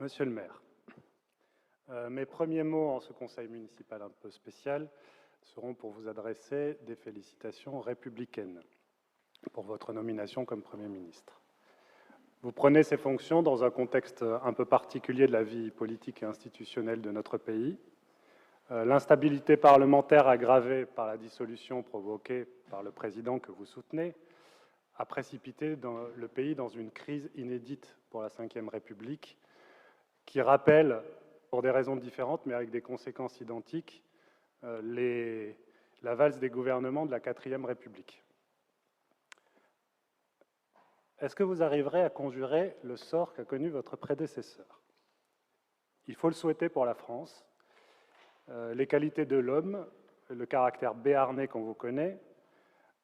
Monsieur le maire, mes premiers mots en ce conseil municipal un peu spécial seront pour vous adresser des félicitations républicaines pour votre nomination comme Premier ministre. Vous prenez ces fonctions dans un contexte un peu particulier de la vie politique et institutionnelle de notre pays. L'instabilité parlementaire aggravée par la dissolution provoquée par le président que vous soutenez a précipité le pays dans une crise inédite pour la Ve République qui rappelle, pour des raisons différentes mais avec des conséquences identiques, la valse des gouvernements de la IVe République. Est-ce que vous arriverez à conjurer le sort qu'a connu votre prédécesseur? Il faut le souhaiter pour la France. Les qualités de l'homme, le caractère béarnais qu'on vous connaît,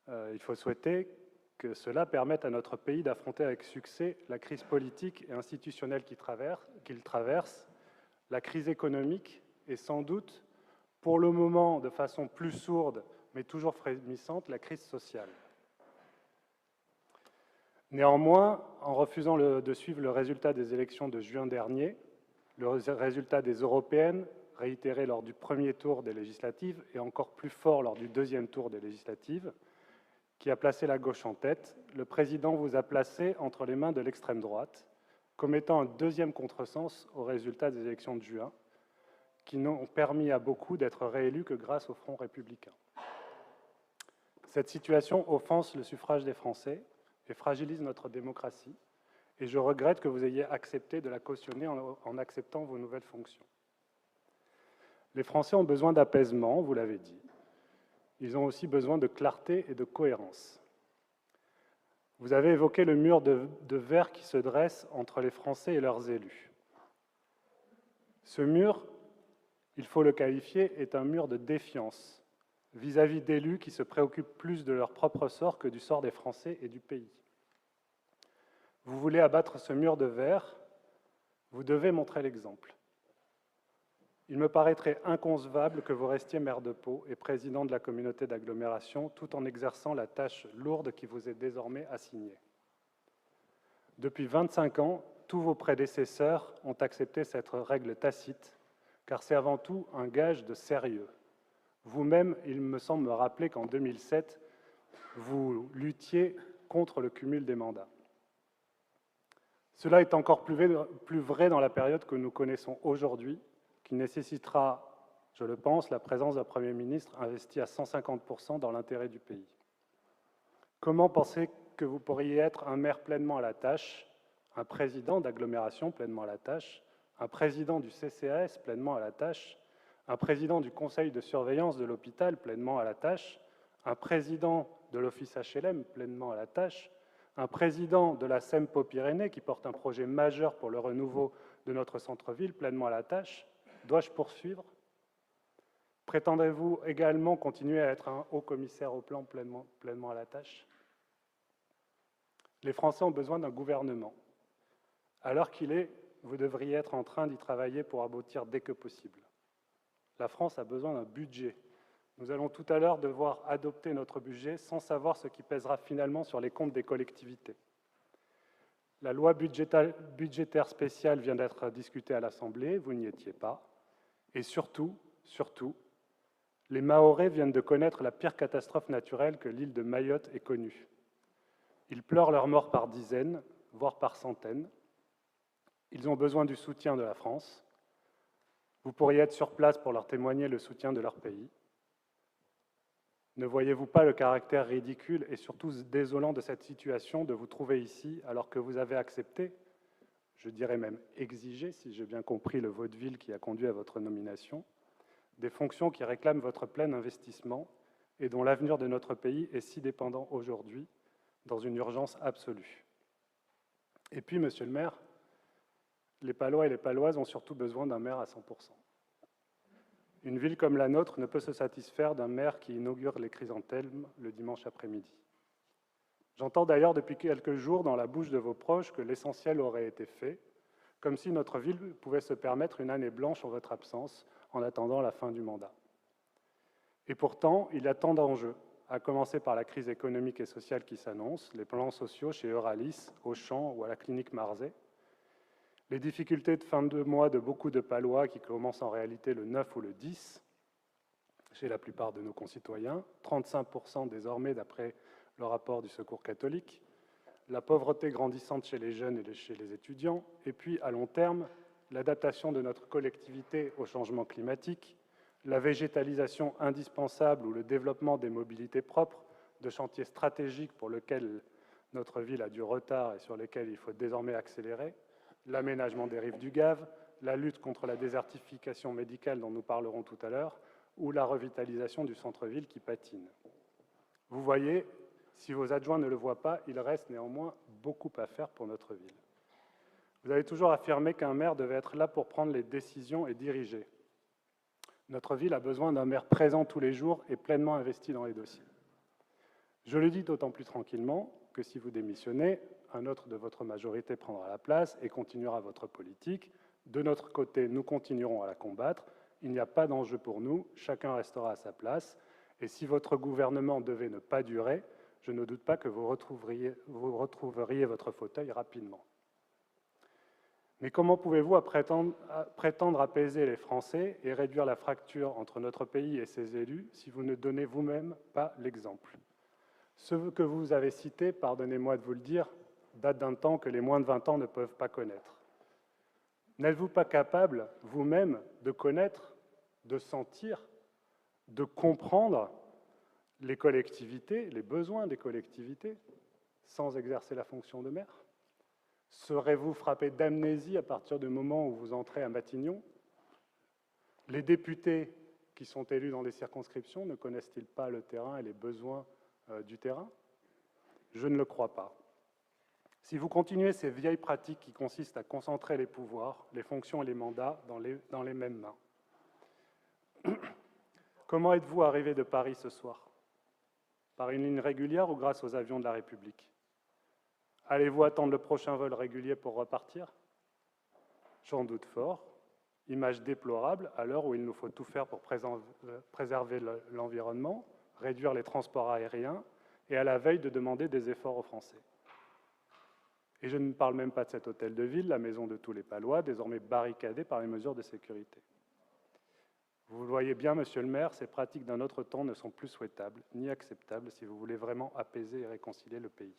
il faut souhaiter que cela permette à notre pays d'affronter avec succès la crise politique et institutionnelle qu'il traverse, la crise économique et sans doute, pour le moment de façon plus sourde mais toujours frémissante, la crise sociale. Néanmoins, en refusant de suivre le résultat des élections de juin dernier, le résultat des européennes, réitéré lors du premier tour des législatives et encore plus fort lors du deuxième tour des législatives, qui a placé la gauche en tête, le président vous a placé entre les mains de l'extrême droite, commettant un deuxième contresens aux résultats des élections de juin, qui n'ont permis à beaucoup d'être réélus que grâce au Front républicain. Cette situation offense le suffrage des Français et fragilise notre démocratie, et je regrette que vous ayez accepté de la cautionner en acceptant vos nouvelles fonctions. Les Français ont besoin d'apaisement, vous l'avez dit. Ils ont aussi besoin de clarté et de cohérence. Vous avez évoqué le mur de verre qui se dresse entre les Français et leurs élus. Ce mur, il faut le qualifier, est un mur de défiance vis-à-vis d'élus qui se préoccupent plus de leur propre sort que du sort des Français et du pays. Vous voulez abattre ce mur de verre, vous devez montrer l'exemple. Il me paraîtrait inconcevable que vous restiez maire de Pau et président de la communauté d'agglomération tout en exerçant la tâche lourde qui vous est désormais assignée. Depuis 25 ans, tous vos prédécesseurs ont accepté cette règle tacite, car c'est avant tout un gage de sérieux. Vous-même, il me semble me rappeler qu'en 2007, vous luttiez contre le cumul des mandats. Cela est encore plus vrai dans la période que nous connaissons aujourd'hui, qui nécessitera, je le pense, la présence d'un Premier ministre investi à 150% dans l'intérêt du pays. Comment penser que vous pourriez être un maire pleinement à la tâche, un président d'agglomération pleinement à la tâche, un président du CCAS pleinement à la tâche, un président du conseil de surveillance de l'hôpital pleinement à la tâche, un président de l'office HLM pleinement à la tâche, un président de la SEMPO-Pyrénées qui porte un projet majeur pour le renouveau de notre centre-ville pleinement à la tâche? Dois-je poursuivre? Prétendrez-vous également continuer à être un haut-commissaire au plan pleinement à la tâche? Les Français ont besoin d'un gouvernement. Alors qu'il est, vous devriez être en train d'y travailler pour aboutir dès que possible. La France a besoin d'un budget. Nous allons tout à l'heure devoir adopter notre budget sans savoir ce qui pèsera finalement sur les comptes des collectivités. La loi budgétaire spéciale vient d'être discutée à l'Assemblée, vous n'y étiez pas. Et surtout, les Mahorais viennent de connaître la pire catastrophe naturelle que l'île de Mayotte ait connue. Ils pleurent leurs morts par dizaines, voire par centaines. Ils ont besoin du soutien de la France. Vous pourriez être sur place pour leur témoigner le soutien de leur pays. Ne voyez-vous pas le caractère ridicule et surtout désolant de cette situation de vous trouver ici alors que vous avez accepté, je dirais même exigé, si j'ai bien compris le vaudeville qui a conduit à votre nomination, des fonctions qui réclament votre plein investissement et dont l'avenir de notre pays est si dépendant aujourd'hui, dans une urgence absolue. Et puis, monsieur le maire, les Palois et les Paloises ont surtout besoin d'un maire à 100%. Une ville comme la nôtre ne peut se satisfaire d'un maire qui inaugure les chrysanthèmes le dimanche après-midi. J'entends d'ailleurs depuis quelques jours dans la bouche de vos proches que l'essentiel aurait été fait, comme si notre ville pouvait se permettre une année blanche en votre absence, en attendant la fin du mandat. Et pourtant, il y a tant d'enjeux, à commencer par la crise économique et sociale qui s'annonce, les plans sociaux chez Euralis, Auchan ou à la clinique Marzay, Les difficultés de fin de mois de beaucoup de Palois qui commencent en réalité le 9 ou le 10 chez la plupart de nos concitoyens, 35% désormais d'après le rapport du Secours catholique, la pauvreté grandissante chez les jeunes et chez les étudiants, et puis à long terme, l'adaptation de notre collectivité au changement climatique, la végétalisation indispensable ou le développement des mobilités propres, de chantiers stratégiques pour lesquels notre ville a du retard et sur lesquels il faut désormais accélérer, l'aménagement des rives du Gave, la lutte contre la désertification médicale dont nous parlerons tout à l'heure, ou la revitalisation du centre-ville qui patine. Vous voyez, si vos adjoints ne le voient pas, il reste néanmoins beaucoup à faire pour notre ville. Vous avez toujours affirmé qu'un maire devait être là pour prendre les décisions et diriger. Notre ville a besoin d'un maire présent tous les jours et pleinement investi dans les dossiers. Je le dis d'autant plus tranquillement que si vous démissionnez, un autre de votre majorité prendra la place et continuera votre politique. De notre côté, nous continuerons à la combattre. Il n'y a pas d'enjeu pour nous, chacun restera à sa place. Et si votre gouvernement devait ne pas durer, je ne doute pas que vous retrouveriez votre fauteuil rapidement. Mais comment pouvez-vous prétendre apaiser les Français et réduire la fracture entre notre pays et ses élus si vous ne donnez vous-même pas l'exemple? Ce que vous avez cité, pardonnez-moi de vous le dire, date d'un temps que les moins de 20 ans ne peuvent pas connaître. N'êtes-vous pas capable, vous-même, de connaître, de sentir, de comprendre les collectivités, les besoins des collectivités, sans exercer la fonction de maire? Serez-vous frappé d'amnésie à partir du moment où vous entrez à Matignon? Les députés qui sont élus dans les circonscriptions ne connaissent-ils pas le terrain et les besoins du terrain? Je ne le crois pas. Si vous continuez ces vieilles pratiques qui consistent à concentrer les pouvoirs, les fonctions et les mandats dans les mêmes mains. Comment êtes-vous arrivé de Paris ce soir? Par une ligne régulière ou grâce aux avions de la République? Allez-vous attendre le prochain vol régulier pour repartir? J'en doute fort. Image déplorable à l'heure où il nous faut tout faire pour préserver l'environnement, réduire les transports aériens et à la veille de demander des efforts aux Français. Et je ne parle même pas de cet hôtel de ville, la maison de tous les Palois, désormais barricadée par les mesures de sécurité. Vous le voyez bien, monsieur le maire, ces pratiques d'un autre temps ne sont plus souhaitables ni acceptables si vous voulez vraiment apaiser et réconcilier le pays.